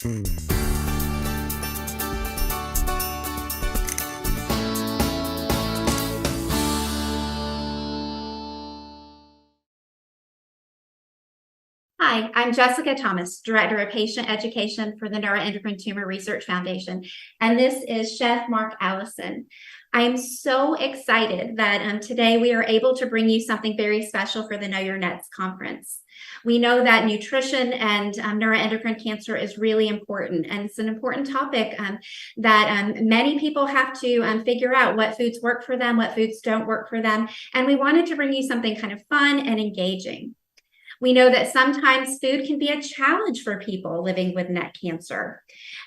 Hi, I'm Jessica Thomas, Director of Patient Education for the Neuroendocrine Tumor Research Foundation, and this is Chef Mark Allison. I am so excited that today we are able to bring you something very special for the Know Your Nets conference. We know that nutrition and neuroendocrine cancer is really important, and it's an important topic that many people have to figure out what foods work for them, what foods don't work for them, and we wanted to bring you something kind of fun and engaging. We know that sometimes food can be a challenge for people living with neck cancer.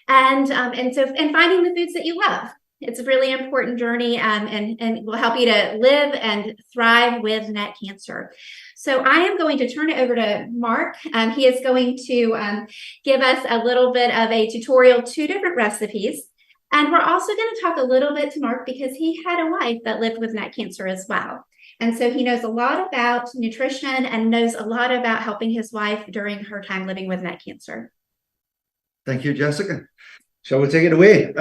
And finding the foods that you love. It's a really important journey and will help you to live and thrive with neck cancer. So I am going to turn it over to Mark. He is going to give us a little bit of a tutorial, 2 different recipes. And we're also going to talk a little bit to Mark because he had a wife that lived with neck cancer as well. And so he knows a lot about nutrition and knows a lot about helping his wife during her time living with neck cancer. Thank you, Jessica. Shall we take it away?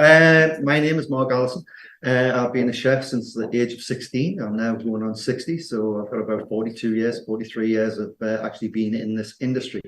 My name is Mark Allison. I've been a chef since the age of 16. I'm now going on 60, so I've got about 43 years of actually being in this industry.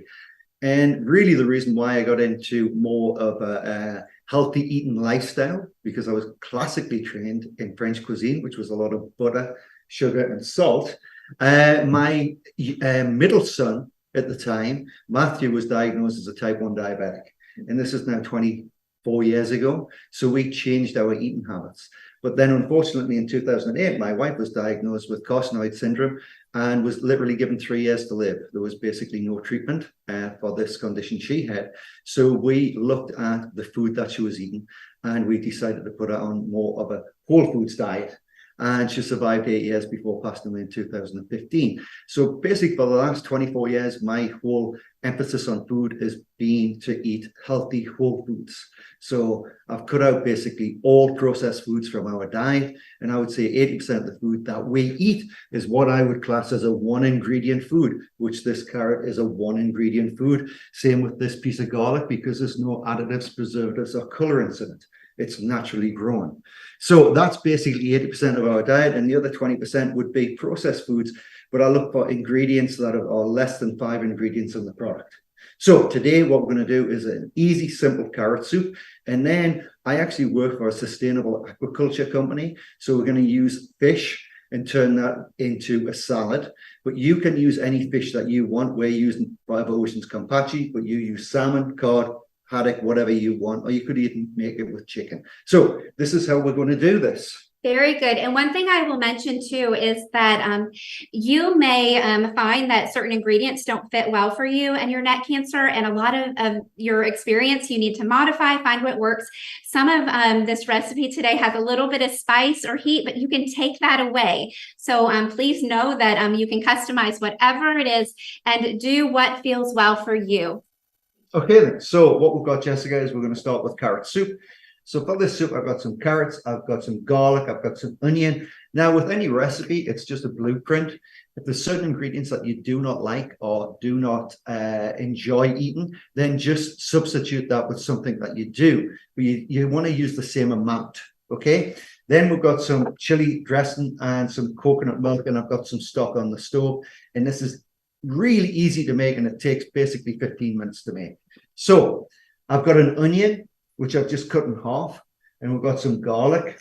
And really the reason why I got into more of a healthy eating lifestyle, because I was classically trained in French cuisine, which was a lot of butter, sugar and salt. My middle son at the time, Matthew, was diagnosed as a type 1 diabetic. And this is now 24 years ago. So we changed our eating habits. But then unfortunately in 2008, my wife was diagnosed with carcinoid syndrome and was literally given 3 years to live. There was basically no treatment for this condition she had. So we looked at the food that she was eating and we decided to put her on more of a whole foods diet. And she survived 8 years before passing away in 2015. So basically for the last 24 years, my whole emphasis on food has been to eat healthy whole foods. So I've cut out basically all processed foods from our diet. And I would say 80% of the food that we eat is what I would class as a 1 ingredient food, which this carrot is a 1 ingredient food. Same with this piece of garlic, because there's no additives, preservatives or colorants in it. It's naturally grown. So that's basically 80% of our diet, and the other 20% would be processed foods, but I look for ingredients that are less than 5 ingredients in the product. So today what we're going to do is an easy, simple carrot soup, and then I actually work for a sustainable aquaculture company, so we're going to use fish and turn that into a salad. But you can use any fish that you want. We're using Five Oceans Kampachi, but you use salmon, cod, haddock, whatever you want, or you could even make it with chicken. So this is how we're going to do this. Very good. And one thing I will mention too is that you may find that certain ingredients don't fit well for you and your neck cancer, and a lot of your experience you need to modify, find what works. Some of this recipe today has a little bit of spice or heat, but you can take that away. So please know that you can customize whatever it is and do what feels well for you. Okay, then. So what we've got, Jessica, is we're going to start with carrot soup. So for this soup, I've got some carrots, I've got some garlic, I've got some onion. Now, with any recipe, it's just a blueprint. If there's certain ingredients that you do not like or do not enjoy eating, then just substitute that with something that you do. But you want to use the same amount, okay? Then we've got some chili dressing and some coconut milk, and I've got some stock on the stove. And this is really easy to make, and it takes basically 15 minutes to make. So I've got an onion, which I've just cut in half, and we've got some garlic,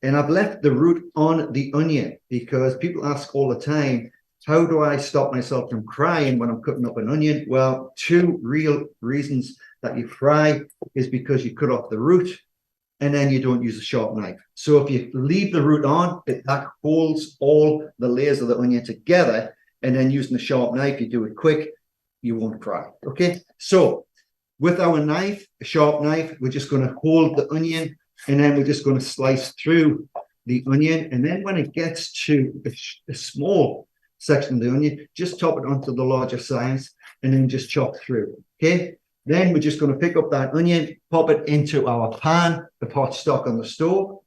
and I've left the root on the onion because people ask all the time, how do I stop myself from crying when I'm cutting up an onion? Well, 2 real reasons that you cry is because you cut off the root and then you don't use a sharp knife. So if you leave the root on, that holds all the layers of the onion together, and then using a sharp knife, you do it quick, you won't cry, okay? So with our knife, a sharp knife, we're just going to hold the onion, and then we're just going to slice through the onion. And then when it gets to a small section of the onion, just top it onto the larger size, and then just chop through, okay? Then we're just going to pick up that onion, pop it into our pan, the hot stock on the stove.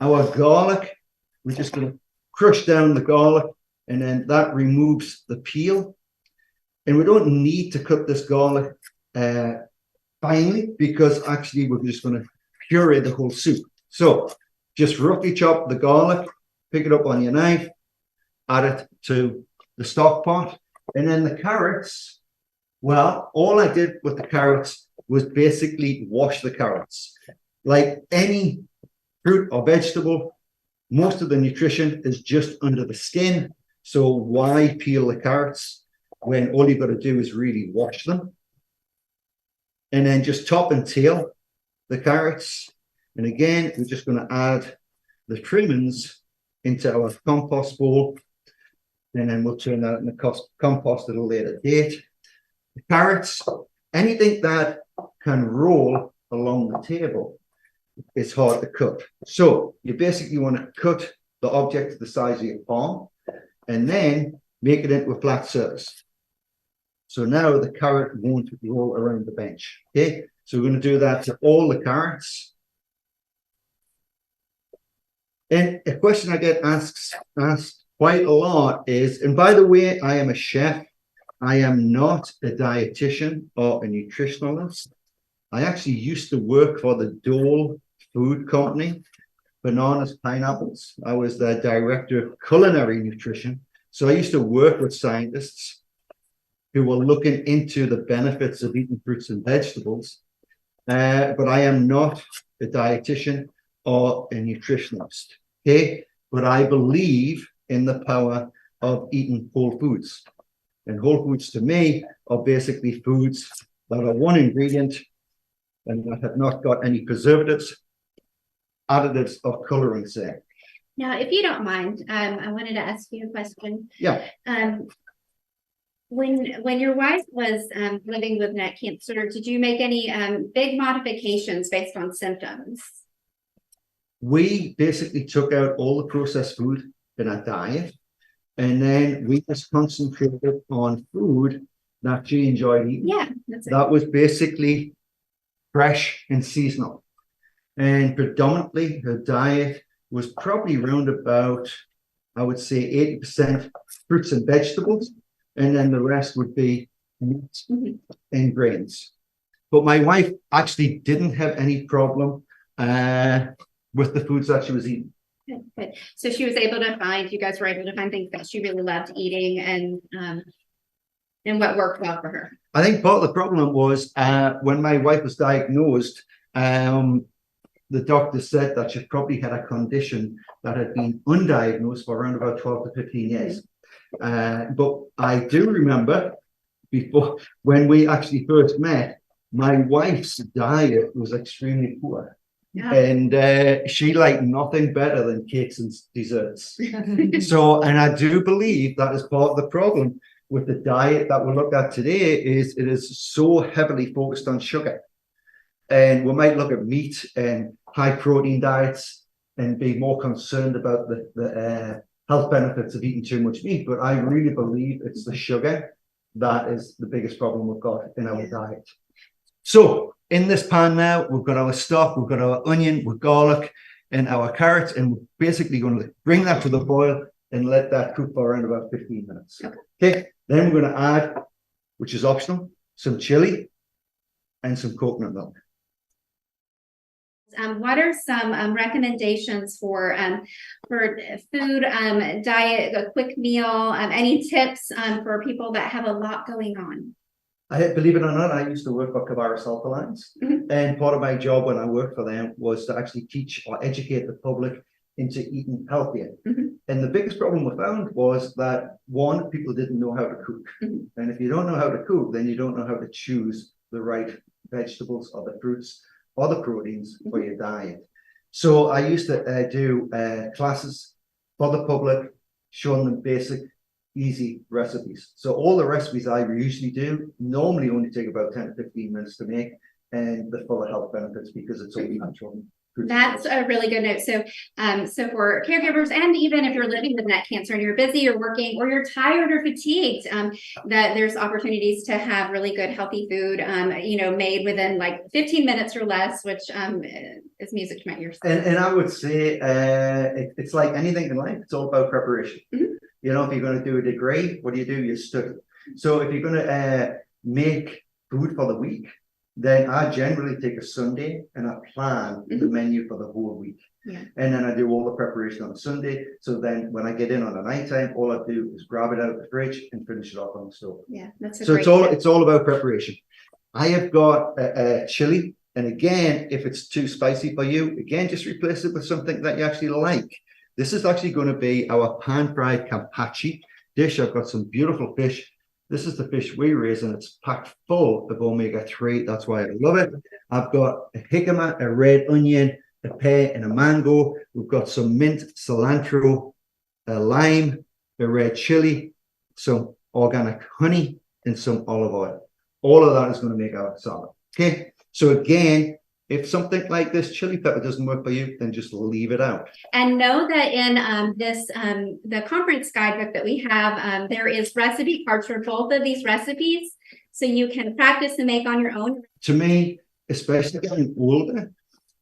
Our garlic, we're just going to crush down the garlic, and then that removes the peel. And we don't need to cut this garlic finely, because actually we're just going to puree the whole soup. So just roughly chop the garlic, pick it up on your knife, add it to the stock pot, and then the carrots. Well, all I did with the carrots was basically wash the carrots. Like any fruit or vegetable, most of the nutrition is just under the skin. So why peel the carrots when all you've got to do is really wash them? And then just top and tail the carrots. And again, we're just going to add the trimmings into our compost bowl. And then we'll turn that into compost at a later date. The carrots, anything that can roll along the table, it's hard to cut. So you basically want to cut the object to the size of your palm and then make it into a flat surface. So now the carrot won't roll around the bench. Okay, so we're going to do that to all the carrots. And a question I get asked quite a lot is, and by the way, I am a chef. I am not a dietitian or a nutritionalist. I actually used to work for the Dole food company, bananas, pineapples. I was the director of culinary nutrition. So I used to work with scientists who were looking into the benefits of eating fruits and vegetables. But I am not a dietitian or a nutritionist. Okay, but I believe in the power of eating whole foods. And whole foods to me are basically foods that are one ingredient and that have not got any preservatives, additives, or colorants in. Now, if you don't mind, I wanted to ask you a question. Yeah. When your wife was living with neck cancer, did you make any big modifications based on symptoms? We basically took out all the processed food in our diet, and then we just concentrated on food that she enjoyed eating. Yeah, that's it. That was basically fresh and seasonal. And predominantly her diet was probably around about, I would say, 80% fruits and vegetables, and then the rest would be meat and grains. But my wife actually didn't have any problem with the foods that she was eating. Good. So she was able to find, you guys were able to find things that she really loved eating and what worked well for her. I think part of the problem was when my wife was diagnosed, the doctor said that she probably had a condition that had been undiagnosed for around about 12 to 15 years. But I do remember before, when we actually first met, my wife's diet was extremely poor. Yeah. And she liked nothing better than cakes and desserts. So, and I do believe that is part of the problem with the diet that we'll look at today, is it is so heavily focused on sugar. And we might look at meat and high protein diets and be more concerned about the health benefits of eating too much meat. But I really believe it's the sugar that is the biggest problem we've got in our diet. So in this pan now, we've got our stock, we've got our onion, with garlic, and our carrots, and we're basically going to bring that to the boil and let that cook for around about 15 minutes. Okay, then we're going to add, which is optional, some chili and some coconut milk. What are some recommendations for food, diet, a quick meal, any tips for people that have a lot going on? Believe it or not, I used to work for Caregivers Health Alliance, and part of my job when I worked for them was to actually teach or educate the public into eating healthier. And the biggest problem we found was that, one, people didn't know how to cook. And if you don't know how to cook, then you don't know how to choose the right vegetables or the fruits or the proteins for your diet. So I used to do classes for the public, showing them basic, easy recipes. So all the recipes I usually do normally only take about 10 to 15 minutes to make, and they're full of health benefits because it's all natural. That's a really good note. So, so for caregivers, and even if you're living with neck cancer and you're busy or working or you're tired or fatigued, that there's opportunities to have really good healthy food, made within like 15 minutes or less, which is music to my ears. And I would say it's like anything in life; it's all about preparation. You know, if you're going to do a degree, what do? You study. So if you're going to make food for the week, then I generally take a Sunday and I plan the menu for the whole week. Yeah. And then I do all the preparation on Sunday. So then when I get in on the night time, all I do is grab it out of the fridge and finish it off on the stove. Yeah, that's a So great it's all about preparation. I have got a chili, and again, if it's too spicy for you, again, just replace it with something that you actually like. This is actually going to be our pan-fried carpaccio dish. I've got some beautiful fish. This is the fish we raise, and it's packed full of omega-3. That's why I love it. I've got a jicama, a red onion, a pear, and a mango. We've got some mint, cilantro, a lime, a red chili, some organic honey, and some olive oil. All of that is going to make our salad. Okay. So again, if something like this chili pepper doesn't work for you, then just leave it out. And know that in the conference guidebook that we have, there is recipe cards for both of these recipes, so you can practice and make on your own. To me, especially getting older,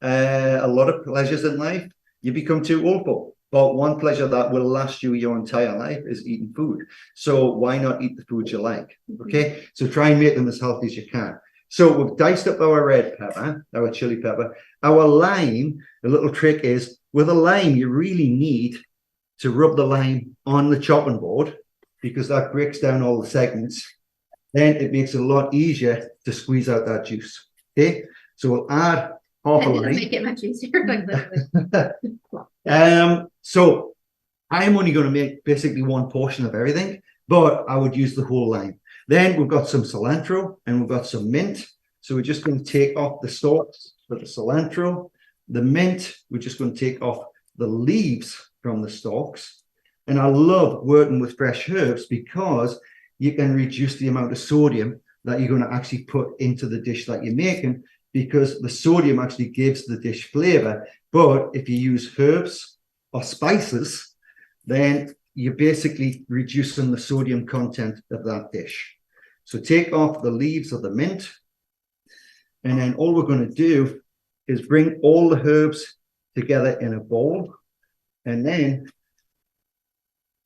a lot of pleasures in life you become too old for. But one pleasure that will last you your entire life is eating food. So why not eat the food you like? Okay, so try and make them as healthy as you can. So we've diced up our red pepper, our chili pepper. Our lime, the little trick is, with a lime, you really need to rub the lime on the chopping board because that breaks down all the segments. Then it makes it a lot easier to squeeze out that juice. Okay, so we'll add half a lime. Make it much easier. So I'm only going to make basically one portion of everything, but I would use the whole lime. Then we've got some cilantro and we've got some mint. So we're just going to take off the stalks for the cilantro. The mint, we're just going to take off the leaves from the stalks. And I love working with fresh herbs because you can reduce the amount of sodium that you're going to actually put into the dish that you're making, because the sodium actually gives the dish flavor. But if you use herbs or spices, then you're basically reducing the sodium content of that dish. So take off the leaves of the mint. And then all we're going to do is bring all the herbs together in a bowl. And then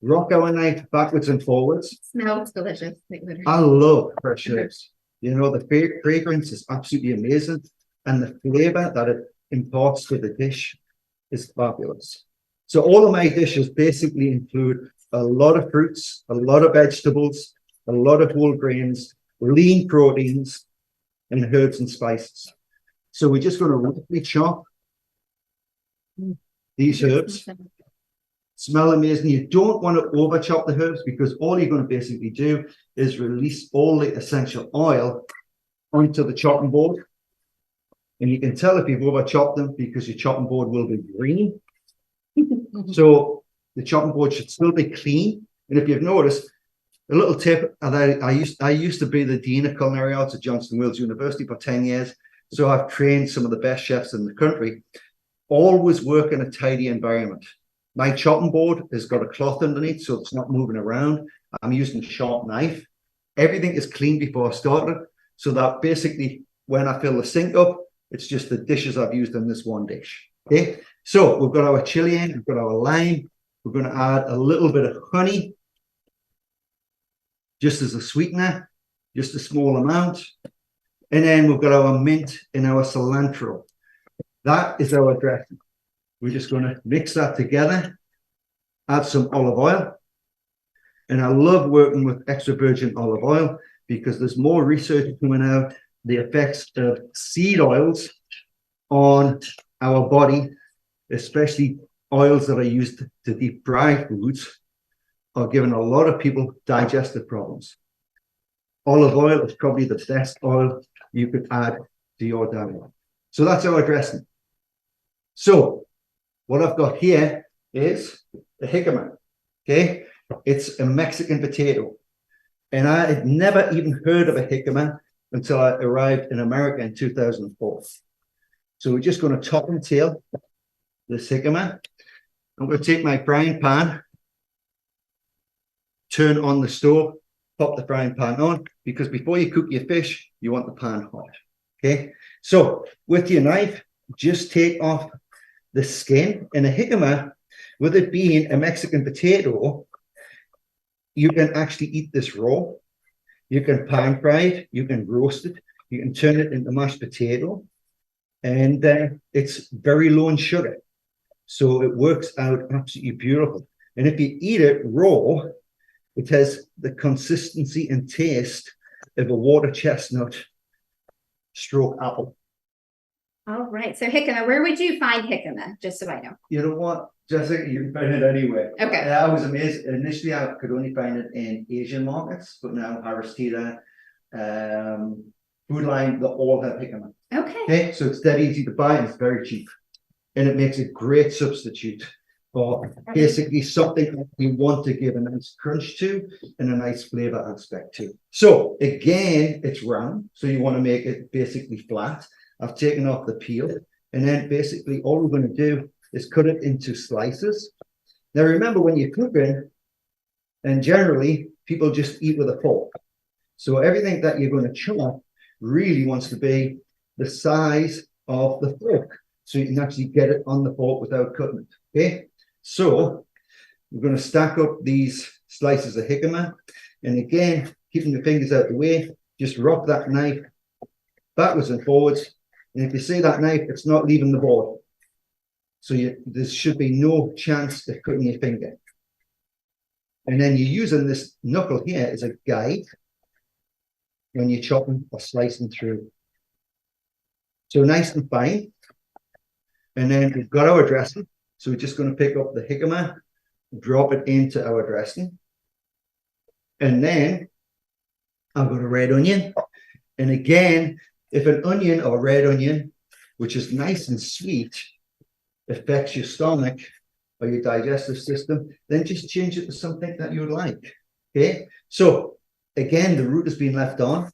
rock our knife backwards and forwards. Smells delicious. I love fresh herbs. You know, the fragrance is absolutely amazing. And the flavor that it imparts to the dish is fabulous. So all of my dishes basically include a lot of fruits, a lot of vegetables, a lot of whole grains, lean proteins, and herbs and spices. So we're just going to roughly chop these herbs. Smell amazing. You don't want to over chop the herbs because all you're going to basically do is release all the essential oil onto the chopping board. And you can tell if you've over chopped them because your chopping board will be green. So the chopping board should still be clean. And if you've noticed, a little tip, and I used to be the Dean of Culinary Arts at Johnson Wales University for 10 years. So I've trained some of the best chefs in the country. Always work in a tidy environment. My chopping board has got a cloth underneath, so it's not moving around. I'm using a sharp knife. Everything is clean before I started, so that basically when I fill the sink up, it's just the dishes I've used in this one dish. Okay, so we've got our chili in, we've got our lime. We're going to add a little bit of honey, just as a sweetener, just a small amount. And then we've got our mint and our cilantro. That is our dressing. We're just going to mix that together, add some olive oil. And I love working with extra virgin olive oil because there's more research coming out, the effects of seed oils on our body, especially oils that are used to deep fry foods, are giving a lot of people digestive problems. Olive oil is probably the best oil you could add to your diet. So that's our dressing. So what I've got here is the jicama. Okay, it's a Mexican potato. And I had never even heard of a jicama until I arrived in America in 2004. So we're just going to top and tail this jicama. I'm going to take my frying pan, turn on the stove, pop the frying pan on, because before you cook your fish, you want the pan hot. Okay, so with your knife, just take off the skin. And a jicama, with it being a Mexican potato, you can actually eat this raw. You can pan fry it, you can roast it, You can turn it into mashed potato, and it's very low in sugar. So it works out absolutely beautiful. And if you eat it raw, it has the consistency and taste of a water chestnut stroke apple. All right. So jicama, where would you find jicama? Just so I know. You know what, Jessica, you can find it anywhere. Okay. I was amazed. Initially, I could only find it in Asian markets, but now Aristida, Food Line, they all have jicama. Okay. Okay, so it's that easy to buy and it's very cheap. And it makes a great substitute for basically something that you want to give a nice crunch to and a nice flavor aspect to. So again, it's round, so you want to make it basically flat. I've taken off the peel, and then basically all we're going to do is cut it into slices. Now remember, when you're cooking, and generally people just eat with a fork. So everything that you're going to chop really wants to be the size of the fork, so you can actually get it on the fork without cutting it. Okay, so we're going to stack up these slices of jicama, and again, keeping your fingers out the way, just rock that knife backwards and forwards. And if you see that knife, it's not leaving the board. So there should be no chance of cutting your finger. And then you're using this knuckle here as a guide when you're chopping or slicing through. So nice and fine. And then we've got our dressing. So we're just going to pick up the jicama, drop it into our dressing. And then I've got a red onion. And again, if an onion or red onion, which is nice and sweet, affects your stomach or your digestive system, then just change it to something that you would like. Okay, so again, the root has been left on,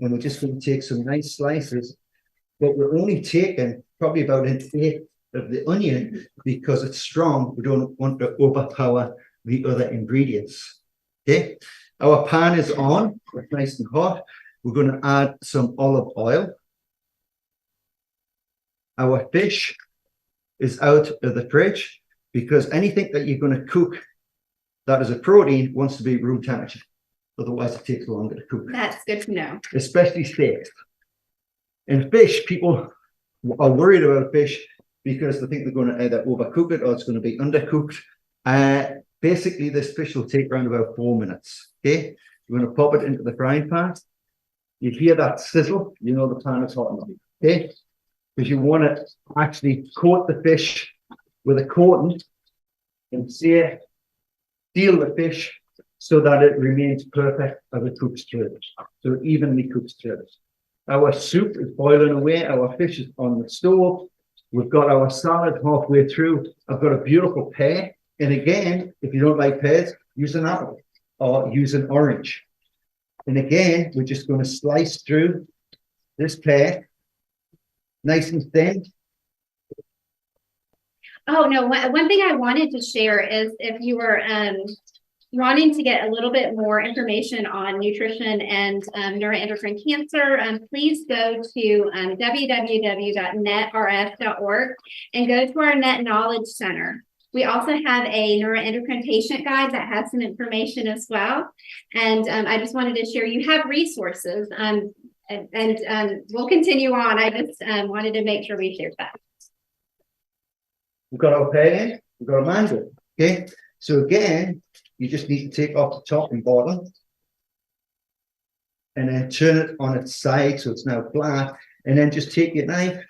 and we're just going to take some nice slices, but we're only taking probably about an eighth of the onion because it's strong. We don't want to overpower the other ingredients. Okay, our pan is on, it's nice and hot. We're going to add some olive oil. Our fish is out of the fridge because anything that you're going to cook that is a protein wants to be room temperature. Otherwise, it takes longer to cook. That's good to know. Especially steaks. And fish, people are worried about fish because they think they're going to either overcook it or it's going to be undercooked. Basically, this fish will take around about 4 minutes. Okay, we're going to pop it into the frying pan. You hear that sizzle, you know the pan is hot enough. Okay, because you want to actually coat the fish with a coating and seal the fish so that it remains perfect as it cooks through it. So it evenly cooks through it. Our soup is boiling away. Our fish is on the stove. We've got our salad halfway through. I've got a beautiful pear. And again, if you don't like pears, use an apple or use an orange. And again, we're just going to slice through this pear, nice and thin. Oh, no, one thing I wanted to share is if you were wanting to get a little bit more information on nutrition and neuroendocrine cancer, please go to www.netrf.org and go to our Net Knowledge Center. We also have a neuroendocrine patient guide that has some information as well. And I just wanted to share, you have resources and we'll continue on. I just wanted to make sure we shared that. We've got our pear, we've got a mango. Okay, so again, you just need to take off the top and bottom and then turn it on its side so it's now flat. And then just take your knife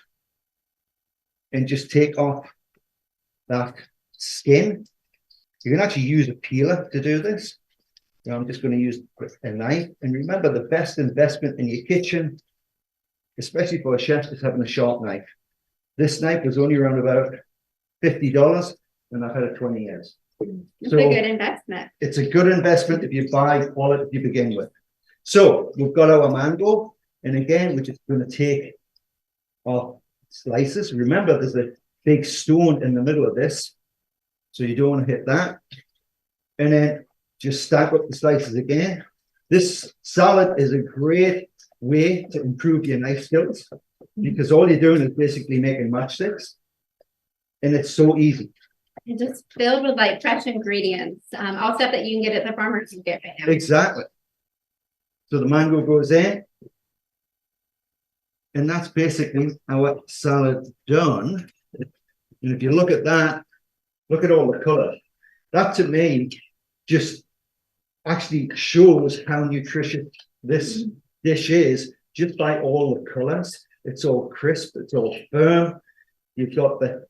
and just take off that skin. You can actually use a peeler to do this. Now I'm just going to use a knife. And remember, the best investment in your kitchen, especially for a chef, is having a sharp knife. This knife was only around about $50, and I've had it 20 years. It's a good investment. It's a good investment if you buy quality to begin with. So we've got our mango, and again, we're just going to take our slices. Remember, there's a big stone in the middle of this, so you don't want to hit that. And then just stack up the slices again. This salad is a great way to improve your knife skills because all you're doing is basically making matchsticks, and it's so easy. And just filled with like fresh ingredients, all stuff that you can get at the farmer's market right now. Exactly. So the mango goes in, And that's basically our salad done. And if you look at that, look at all the color. That to me just actually shows how nutritious this dish is, just by all the colors. It's all crisp, it's all firm. You've got the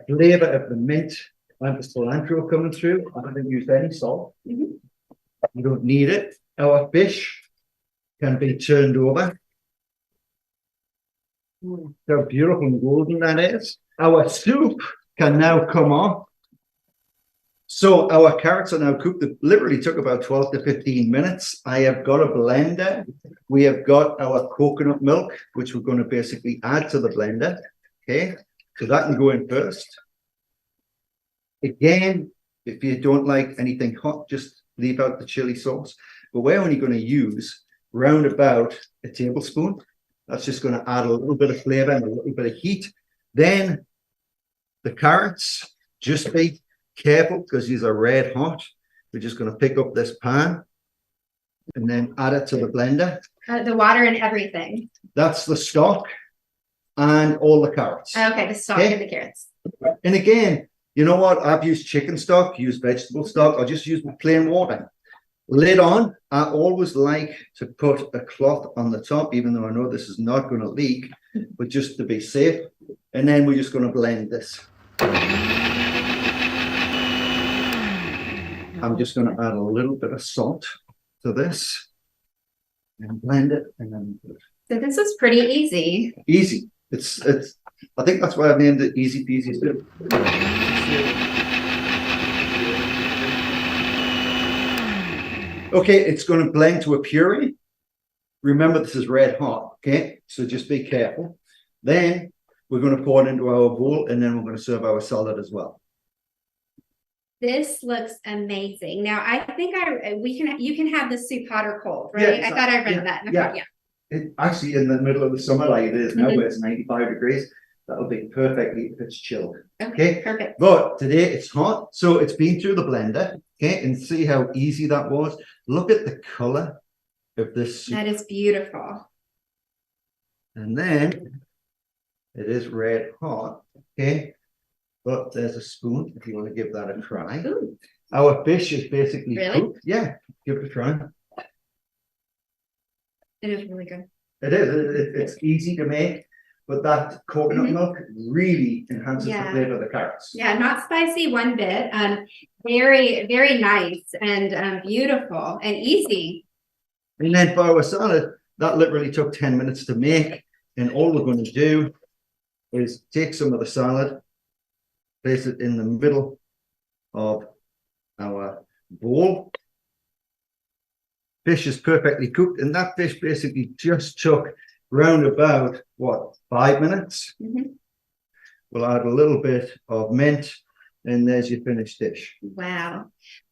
flavor of the mint and the cilantro coming through. I haven't used any salt. You don't need it. Our fish can be turned over. How beautiful and golden that is. Our soup can now come off. So our carrots are now cooked. It literally took about 12 to 15 minutes. I have got a blender. We have got our coconut milk, which we're going to basically add to the blender. Okay, so that can go in first. Again, if you don't like anything hot, just leave out the chili sauce. But we're only going to use round about a tablespoon. That's just going to add a little bit of flavor and a little bit of heat. Then the carrots, just be careful because these are red hot. We're just going to pick up this pan and then add it to the blender. The water and everything. That's the stock and all the carrots. Okay, the stock and the carrots. And again, you know what? I've used chicken stock, used vegetable stock. I'll just use plain water. Lid on. I always like to put a cloth on the top, even though I know this is not going to leak, but just to be safe. And then we're just going to blend this. I'm just going to add a little bit of salt to this and blend it. And then So this was pretty easy. Easy. It's. I think that's why I've named it Easy Peasy Soup. Okay, it's going to blend to a puree. Remember, this is red hot. Okay, so just be careful. Then we're going to pour it into our bowl, and then we're going to serve our salad as well. This looks amazing. Now, I think you can have the soup hot or cold, right? Yeah, I thought I read that. Yeah. It, actually, in the middle of the summer, like it is now, where it's 95 degrees, that'll be perfectly if it's chilled. Okay, perfect. But today it's hot, so it's been through the blender. Okay, and see how easy that was. Look at the color of this soup. That is beautiful. And then it is red hot. Okay. But there's a spoon if you want to give that a try. Ooh. Our fish is basically Really? cooked. Yeah, give it a try. It is really good. It is. It's easy to make, but that coconut milk really enhances the flavor of the carrots. Yeah, not spicy one bit. Very, very nice and beautiful and easy. And then for our salad, that literally took 10 minutes to make. And all we're going to do is take some of the salad, place it in the middle of our bowl. Fish is perfectly cooked, and that fish basically just took round about, what, 5 minutes? We'll add a little bit of mint, and there's your finished dish. Wow.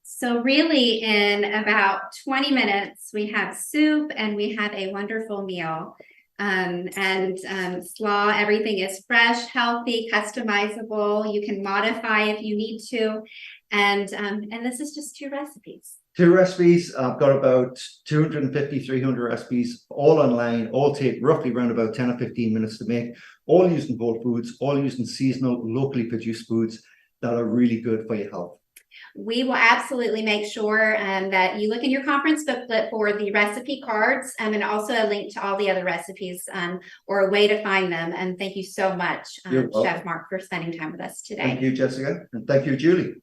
So really, in about 20 minutes, we have soup and we have a wonderful meal. Slaw, everything is fresh, healthy, customizable. You can modify if you need to. And this is just 2 recipes. 2 recipes. I've got about 250, 300 recipes, all online, all take roughly around about 10 or 15 minutes to make, all using whole foods, all using seasonal, locally produced foods that are really good for your health. We will absolutely make sure that you look in your conference booklet for the recipe cards and also a link to all the other recipes or a way to find them. And thank you so much, Chef Mark, for spending time with us today. Thank you, Jessica. And thank you, Julie.